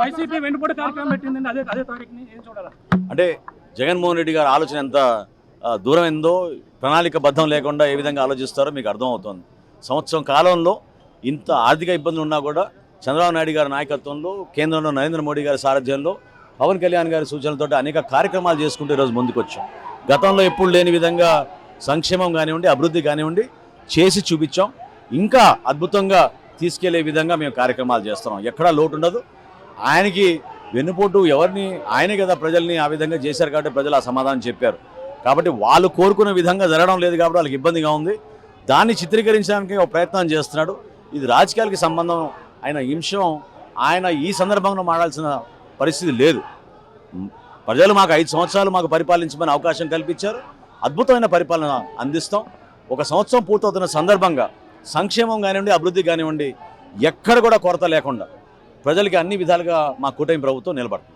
YCP వెన్నుపోటు కార్యక్రమం పెట్టింది అదే తారీఖుని ఏం చూడాలి అంటే జగన్మోహన్ రెడ్డి గారి ఆలోచన ఎంత దూరం ఎందో ప్రణాళికబద్ధం లేకుండా ఏ విధంగా ఆలోచిస్తారో మీకు అర్థమవుతుంది. సంవత్సరం కాలంలో ఇంత ఆర్థిక ఇబ్బందులు ఉన్నా కూడా చంద్రబాబు నాయుడు గారి నాయకత్వంలో కేంద్రంలో నరేంద్ర మోడీ గారి సారథ్యంలో పవన్ కళ్యాణ్ గారి సూచనలతో అనేక కార్యక్రమాలు చేసుకుంటూ ఈరోజు ముందుకొచ్చాం. గతంలో ఎప్పుడు లేని విధంగా సంక్షేమం కానివ్వండి, అభివృద్ధి కానివ్వండి చేసి చూపించాం. ఇంకా అద్భుతంగా తీసుకెళ్లే విధంగా మేము కార్యక్రమాలు చేస్తున్నాం. ఎక్కడా లోటు ఉండదు. ఆయనకి వెన్నుపోటు ఎవరిని, ఆయనే కదా ప్రజల్ని ఆ విధంగా చేశారు కాబట్టి ప్రజలు ఆ సమాధానం చెప్పారు. కాబట్టి వాళ్ళు కోరుకునే విధంగా జరగడం లేదు కాబట్టి వాళ్ళకి ఇబ్బందిగా ఉంది. దాన్ని చిత్రీకరించడానికి ఒక ప్రయత్నం చేస్తున్నాడు. ఇది రాజకీయాలకి సంబంధం అయిన అంశం. ఆయన ఈ సందర్భంలో మాట్లాడాల్సిన పరిస్థితి లేదు. ప్రజలు మాకు 5 సంవత్సరాలు మాకు పరిపాలించమని అవకాశం కల్పించారు. అద్భుతమైన పరిపాలన అందిస్తాం. ఒక సంవత్సరం పూర్తవుతున్న సందర్భంగా సంక్షేమం కానివ్వండి, అభివృద్ధి కానివ్వండి ఎక్కడ కూడా కొరత లేకుండా ప్రజలకి అన్ని విధాలుగా మా కూటమి ప్రభుత్వం నిలబడుతుంది.